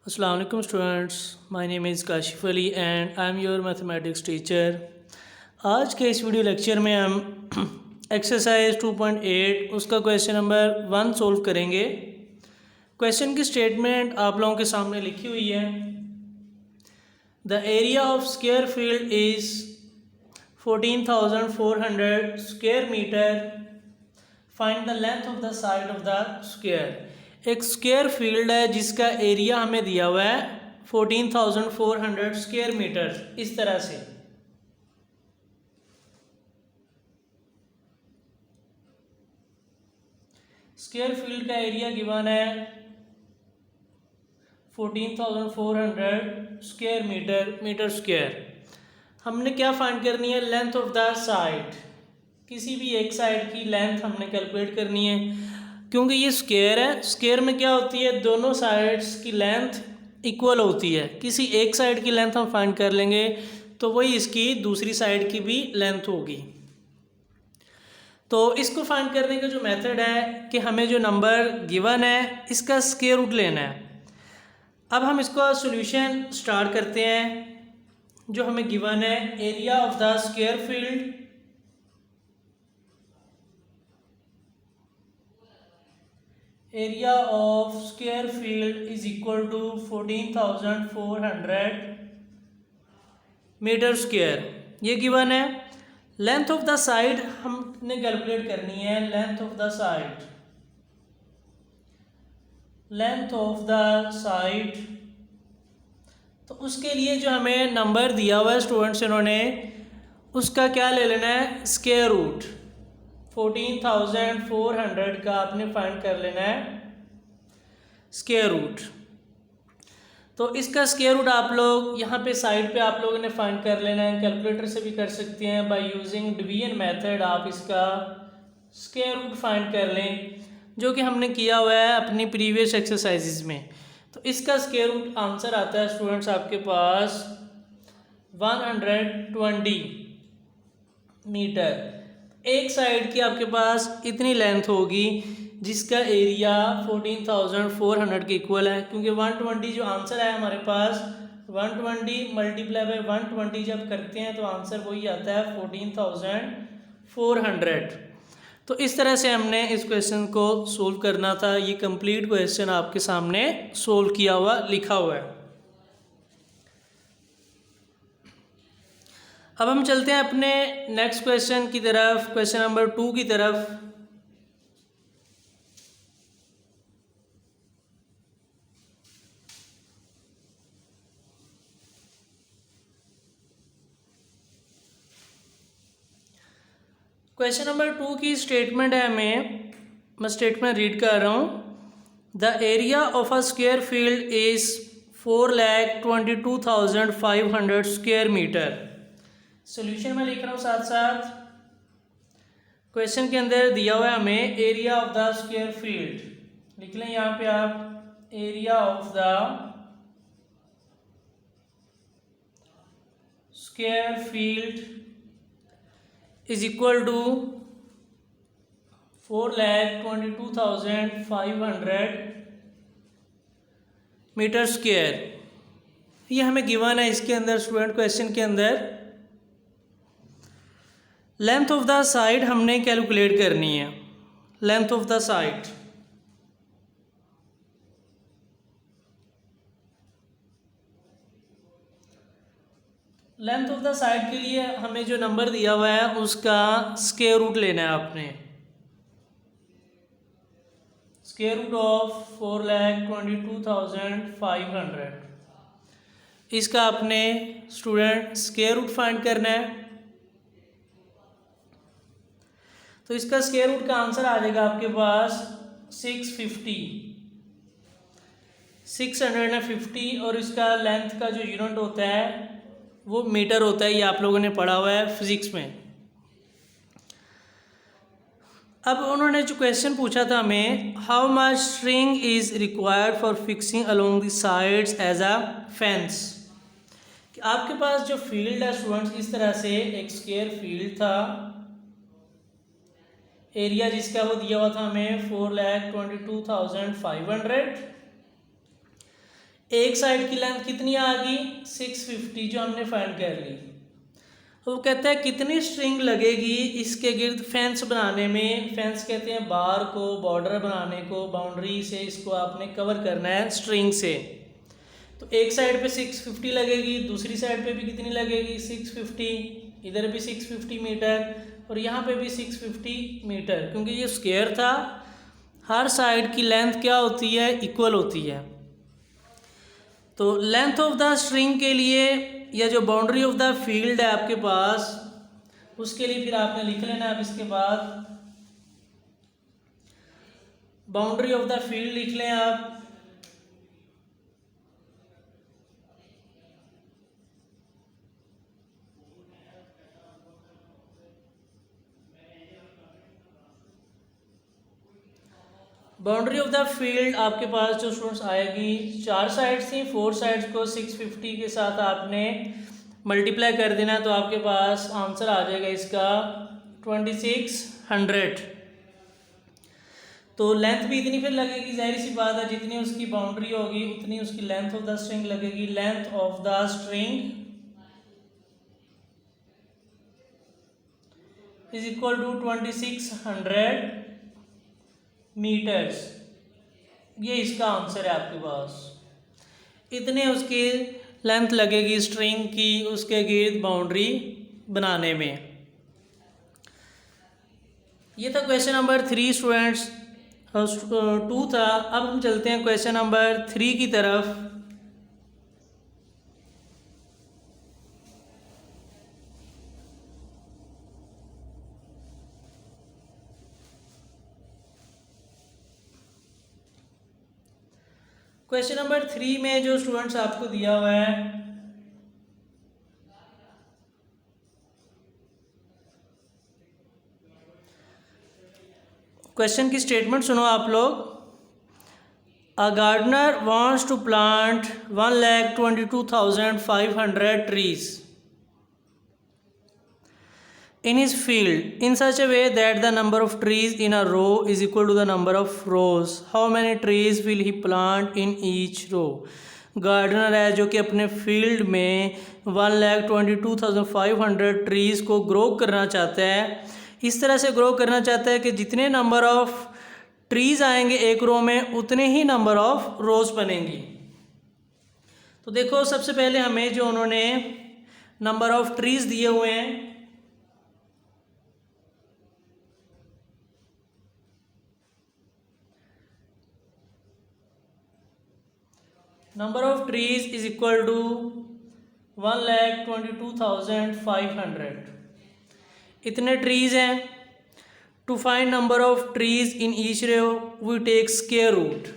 Assalamu alaikum students, my name is Kashif Ali and I am your mathematics teacher. आज के इस video lecture में हम एक्सरसाइज 2.8 उसका क्वेश्चन नंबर 1 सोल्व करेंगे। क्वेश्चन की स्टेटमेंट आप लोगों के सामने लिखी हुई है। The area of square field is 14,400 square metre. Find the length of the side of the square. एक स्क्वायर फील्ड है जिसका एरिया हमें दिया हुआ है 14,400 स्क्वायर मीटर। इस तरह से स्क्वायर फील्ड का एरिया गिवन है 14,400 स्क्वायर मीटर स्क्वायर। हमने क्या फाइंड करनी है? Length of the side. किसी भी एक साइड की लेंथ हमने कैलकुलेट करनी है। क्योंकि ये स्क्वायर है, स्क्वायर में क्या होती है, दोनों साइड्स की लेंथ इक्वल होती है। किसी एक साइड की लेंथ हम फाइंड कर लेंगे तो वही इसकी दूसरी साइड की भी लेंथ होगी। तो इसको फाइंड करने का जो मेथड है कि हमें जो नंबर गिवन है इसका स्क्वायर रूट लेना है। अब हम इसका सॉल्यूशन स्टार्ट करते हैं। जो हमें गिवन है area of the square field, area of square field is equal to 14,400 metre square, ये गिवन है। लेंथ ऑफ द साइड हमने कैलकुलेट करनी है। Length of the side, length of the side, तो उसके लिए जो हमें नंबर दिया हुआ है स्टूडेंट्स इन्होंने, उसका क्या ले लेना है? Square root. 14,400 का आपने फाइंड कर लेना है स्क्वायर रूट। तो इसका स्क्वायर रूट आप लोग यहाँ पे साइड पे आप लोगों ने फाइंड कर लेना है। कैलकुलेटर से भी कर सकते हैं, बाय यूजिंग डिवीजन मेथड आप इसका स्क्वायर रूट फाइंड कर लें, जो कि हमने किया हुआ है अपनी प्रीवियस एक्सरसाइजेज में। तो इसका स्क्वायर रूट आंसर आता है स्टूडेंट्स आपके पास 120 मीटर। एक साइड की आपके पास इतनी लेंथ होगी जिसका एरिया 14,400 के इक्वल है। क्योंकि 120 जो आंसर है हमारे पास, 120 मल्टीप्लाई बाय 120 जब करते हैं तो आंसर वही आता है 14,400। तो इस तरह से हमने इस क्वेश्चन को सोल्व करना था। ये कंप्लीट क्वेश्चन आपके सामने सोल्व किया हुआ लिखा हुआ है। अब हम चलते हैं अपने नेक्स्ट क्वेश्चन की तरफ, क्वेश्चन नंबर 2 की तरफ। क्वेश्चन नंबर 2 की स्टेटमेंट है, मैं स्टेटमेंट रीड कर रहा हूँ। The area of a square field is 4,22,500 square metre. Solution में लिख रहा हूँ साथ साथ। क्वेश्चन के अंदर दिया हुआ है हमें area of the square field, लिख लें यहाँ पे आप area of the square field is equal to 4,22,500 metre square. ये हमें गिवन है इसके अंदर स्टूडेंट क्वेश्चन के अंदर। लेंथ ऑफ द साइड हमने कैलकुलेट करनी है। Length of the side, length of the side के लिए हमें जो नंबर दिया हुआ है उसका स्क्वायर रूट लेना है आपने। स्क्वायर रूट ऑफ 4,22,500, इसका आपने स्टूडेंट स्क्वायर रूट फाइंड करना है। तो इसका स्क्वायर रूट का आंसर आ जाएगा आपके पास 650 और इसका लेंथ का जो यूनिट होता है वो मीटर होता है। ये आप लोगों ने पढ़ा हुआ है फिजिक्स में। अब उन्होंने जो क्वेश्चन पूछा था हमें, how much string is required for fixing along the sides as a fence. आपके पास जो फील्ड है स्टूडेंट्स, इस तरह से एक स्क्वायर फील्ड था, एरिया जिसका वो दिया हुआ था हमें 4,22,500। एक साइड की लेंथ कितनी आ गई 650 जो हमने फाइंड कर ली। वो कहता है कितनी स्ट्रिंग लगेगी इसके गिर्द फेंस बनाने में। फेंस कहते हैं बार को, बॉर्डर बनाने को, बाउंड्री से इसको आपने कवर करना है स्ट्रिंग से। तो एक साइड पे 650 लगेगी, दूसरी साइड पे भी कितनी लगेगी 650, इधर भी 650 मीटर और यहाँ पे भी 650 मीटर। क्योंकि ये स्क्वायर था, हर साइड की लेंथ क्या होती है इक्वल होती है। तो लेंथ ऑफ द स्ट्रिंग के लिए या जो बाउंड्री ऑफ द फील्ड है आपके पास, उसके लिए फिर आपने लिख लेना। अब इसके बाद बाउंड्री ऑफ द फील्ड लिख लें आप। बाउंड्री ऑफ द फील्ड आपके पास जो स्टूडेंट्स आएगी, 4 साइड्स थी, 4 साइड्स को 650 के साथ आपने मल्टीप्लाई कर देना, तो आपके पास आंसर आ जाएगा इसका 2600। तो लेंथ भी इतनी फिर लगेगी, जाहिर सी बात है, जितनी उसकी बाउंड्री होगी उतनी उसकी लेंथ ऑफ द स्ट्रिंग लगेगी। Length of the string is equal to 2600 metres. ये इसका आंसर है आपके पास। इतने उसकी लेंथ लगेगी स्ट्रिंग की उसके गिर्द बाउंड्री बनाने में। ये था क्वेश्चन नंबर 3 स्टूडेंट्स, 2 था। अब हम चलते हैं क्वेश्चन नंबर 3 की तरफ। क्वेश्चन नंबर 3 में जो स्टूडेंट्स आपको दिया हुआ है, क्वेश्चन की स्टेटमेंट सुनो आप लोग। A gardener wants to plant 1,22,500 trees in his field in such a way that the number of trees in a row is equal to the number of rows. How many trees will he plant in each row? Gardener है जो कि अपने field में 1,22,500 trees को grow करना चाहता है। इस तरह से ग्रो करना चाहता है कि जितने नंबर ऑफ ट्रीज़ आएंगे एक रो में उतने ही नंबर ऑफ रोज़ बनेंगी। तो देखो सबसे पहले हमें जो उन्होंने नंबर ऑफ ट्रीज़ दिए हुए हैं, number of trees is equal to 1,22,500। इतने ट्रीज हैं। To find number of trees in each row we take square root.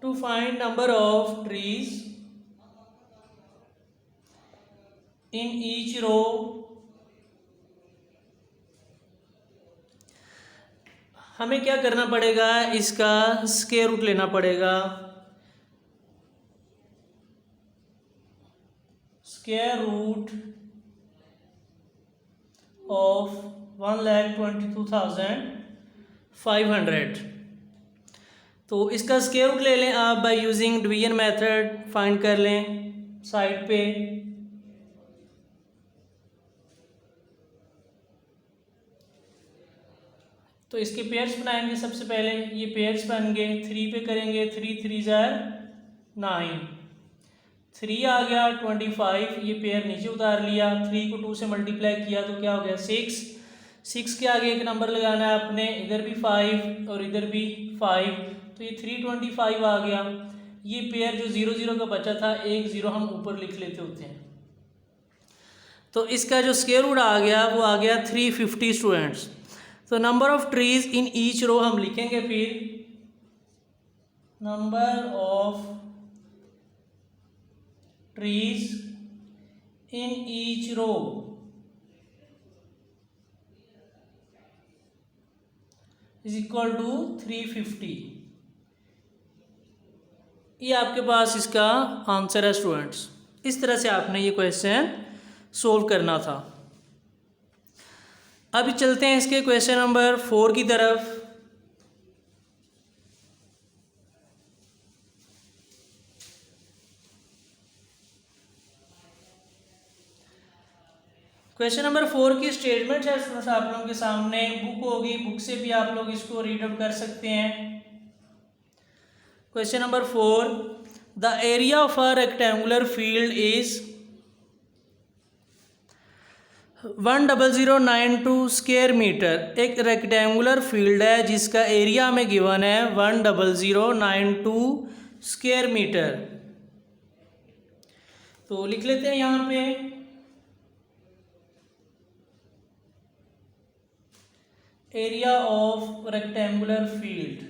To find number of trees in each row हमें क्या करना पड़ेगा, इसका स्क्वायर रूट लेना पड़ेगा। Square root of 1,22,500। तो इसका स्क्वायर रूट ले लें आप by using division method, find कर लें साइड पे। तो इसके पेयर्स बनाएंगे। सबसे पहले ये पेयर्स बन गए, 3 पे करेंगे, 3 3 जार 9, 3 आ गया 25, ये पेयर नीचे उतार लिया, 3 को 2 से मल्टीप्लाई किया तो क्या हो गया 6, 6 के आगे एक नंबर लगाना है आपने, इधर भी 5 और इधर भी 5, तो ये 325 आ गया। ये पेयर जो 0 0 का बचा था, एक 0 हम ऊपर लिख लेते होते हैं। तो इसका जो स्क्वायर रूट आ गया वो आ गया 350 स्टूडेंट्स। तो number of trees in each row हम लिखेंगे, फिर number of trees in each row is equal to 350। ये आपके पास इसका आंसर है स्टूडेंट्स। इस तरह से आपने ये क्वेश्चन सोल्व करना था। अभी चलते हैं इसके क्वेश्चन नंबर 4 की तरफ। क्वेश्चन नंबर 4 की स्टेटमेंट है स्टूडेंट्स आप लोगों के सामने। बुक होगी, बुक से भी आप लोग इसको रीड आउट कर सकते हैं। Question number 4, the area of a rectangular field is 10092 square metre. एक रेक्टेंगुलर फील्ड है जिसका एरिया हमें गिवन है 10092 स्क्वायर मीटर। तो लिख लेते हैं यहाँ पे एरिया ऑफ रेक्टेंगुलर फील्ड।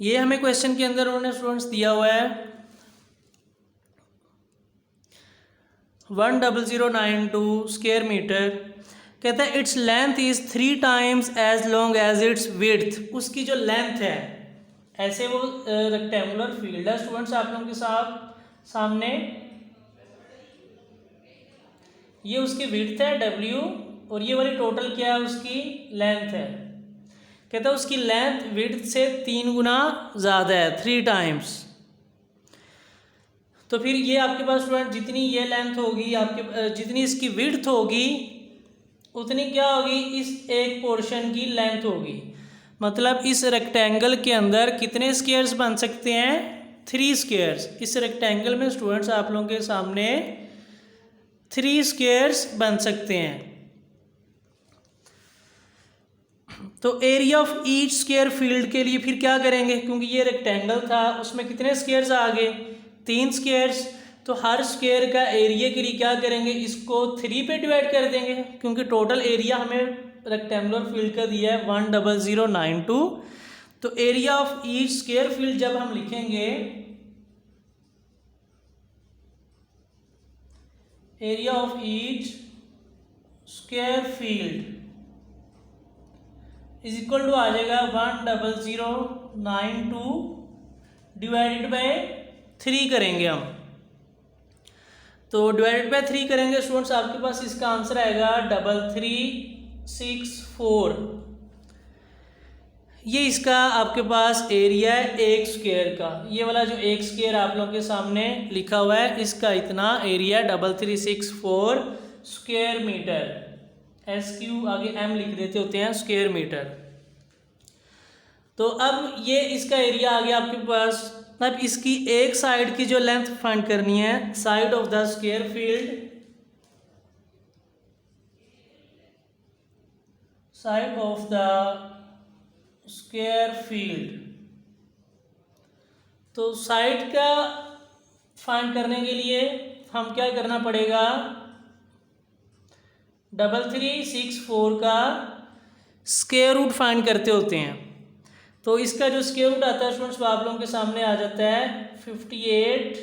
ये हमें क्वेश्चन के अंदर उन्होंने स्टूडेंट्स दिया हुआ है 10092 स्क्वायर मीटर। कहता है its length is 3 times as long as its width. उसकी जो लेंथ है, ऐसे वो रेक्टेंगुलर फील्ड है स्टूडेंट्स आप लोगों के सामने, ये उसकी विड्थ है W और ये वाली टोटल क्या है, उसकी लेंथ है। कहता है उसकी लेंथ विड्थ से 3 गुना ज़्यादा है, 3 टाइम्स। तो फिर ये आपके पास स्टूडेंट जितनी ये लेंथ होगी आपके, जितनी इसकी विड्थ होगी उतनी क्या होगी, इस एक पोर्शन की लेंथ होगी। मतलब इस रेक्टेंगल के अंदर कितने स्क्वायर्स बन सकते हैं, 3 स्क्वायर्स। इस रेक्टेंगल में स्टूडेंट्स आप लोगों के सामने 3 स्क्वायर्स बन सकते हैं। तो area of each square field के लिए फिर क्या करेंगे, क्योंकि ये रेक्टेंगल था उसमें कितने स्क्वायर्स आ गए, 3 स्क्वायर्स। तो हर स्क्वायर का एरिया के लिए क्या करेंगे, इसको 3 पे डिवाइड कर देंगे, क्योंकि टोटल एरिया हमें रेक्टेंगुलर फील्ड का दिया है 10092। तो area of each square field जब हम लिखेंगे, area of each square field is equal to आ जाएगा 10092 डिवाइडेड बाय 3 करेंगे हम। तो डिवाइडेड बाय 3 करेंगे स्टूडेंट्स, आपके पास इसका आंसर आएगा 3364। ये इसका आपके पास एरिया है एक स्क्वायर का। ये वाला जो एक स्क्वायर आप लोगों के सामने लिखा हुआ है, इसका इतना एरिया 3364 स्क्वायर मीटर। SQ आगे M लिख देते होते हैं, स्क्वायर मीटर। तो अब ये इसका एरिया आ गया आपके पास। अब इसकी एक साइड की जो लेंथ फाइंड करनी है, side of the square field, side of the square field. तो साइड का फाइंड करने के लिए हम क्या करना पड़ेगा, 3364 का स्क्वायर रूट फाइंड करते होते हैं। तो इसका जो स्क्वायर रूट आता है स्टूडेंट्स वो आप लोगों के सामने आ जाता है 58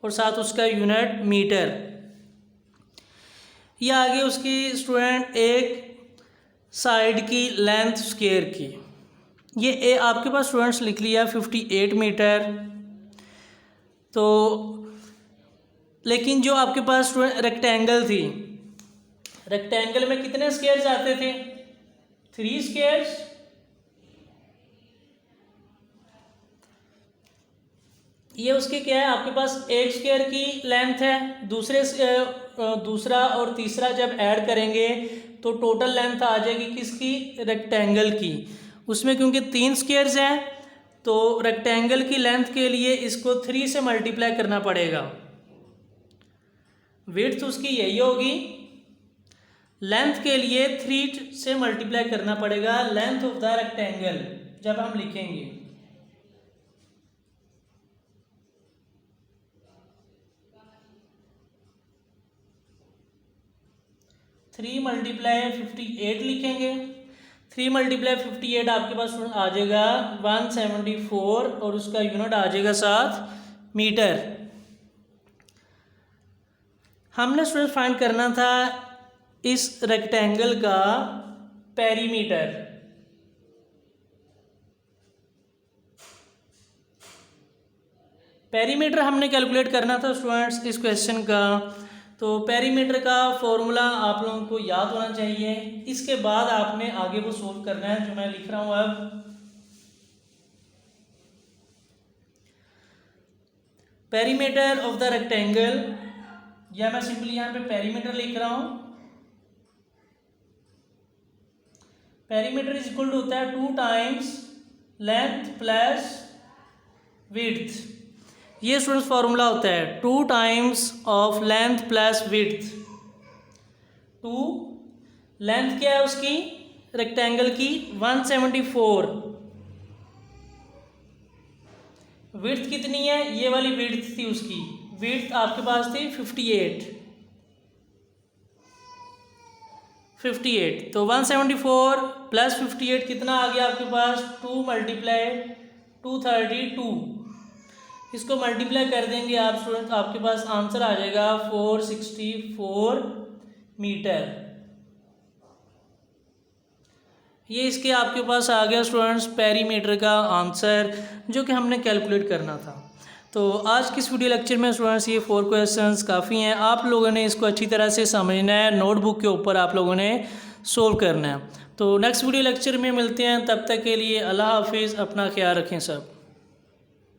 और साथ उसका यूनिट मीटर। ये आगे उसकी स्टूडेंट एक साइड की लेंथ स्क्वायर की, ये आपके पास स्टूडेंट्स लिख लिया 58 मीटर। तो लेकिन जो आपके पास रेक्टेंगल थी, रेक्टेंगल में कितने स्क्वायर्स आते थे, 3 स्क्वायर्स। ये उसके क्या है, आपके पास एक स्क्वायर की लेंथ है, दूसरा और तीसरा जब ऐड करेंगे तो टोटल लेंथ आ जाएगी किसकी, रेक्टेंगल की। उसमें क्योंकि 3 स्क्वायर्स हैं तो रेक्टेंगल की लेंथ के लिए इसको 3 से मल्टीप्लाई करना पड़ेगा। विड्थ उसकी यही होगी, लेंथ के लिए 3 से मल्टीप्लाई करना पड़ेगा लेंथ ऑफ द रेक्टेंगल जब हम लिखेंगे। 3 मल्टीप्लाई 58 लिखेंगे। 3 मल्टीप्लाई 58 आपके पास आ जाएगा 174 और उसका यूनिट आ जाएगा 7 मीटर। हमने स्टूडेंट फाइंड करना था इस रेक्टेंगल का पेरीमीटर। पेरीमीटर हमने कैलकुलेट करना था स्टूडेंट्स इस क्वेश्चन का। तो पेरीमीटर का फॉर्मूला आप लोगों को याद होना चाहिए। इसके बाद आपने आगे वो सोल्व करना है जो मैं लिख रहा हूँ अब। पेरीमीटर ऑफ द रेक्टेंगल, या मैं सिंपली यहाँ पे पेरीमीटर लिख रहा हूँ। पेरीमीटर इज इक्वल टू होता है 2 टाइम्स लेंथ प्लस विड्थ। ये स्टूडेंट्स फॉर्मूला होता है 2 times of length plus width. 2 length क्या है उसकी रेक्टेंगल की 174, विड्थ कितनी है, ये वाली विड्थ थी उसकी, विड्थ आपके पास थी 58। तो 174 प्लस 58 कितना आ गया आपके पास 2 × 232। इसको मल्टीप्लाई कर देंगे आप स्टूडेंट, आपके पास आंसर आ जाएगा 464 मीटर। ये इसके आपके पास आ गया स्टूडेंट्स पेरीमीटर का आंसर जो कि हमने कैलकुलेट करना था। तो आज की इस वीडियो लेक्चर में स्टूडेंट्स ये 4 क्वेश्चंस काफ़ी हैं। आप लोगों ने इसको अच्छी तरह से समझना है, नोटबुक के ऊपर आप लोगों ने सोल्व करना है। तो नेक्स्ट वीडियो लेक्चर में मिलते हैं, तब तक के लिए अल्लाह हाफिज़, अपना ख्याल रखें सब।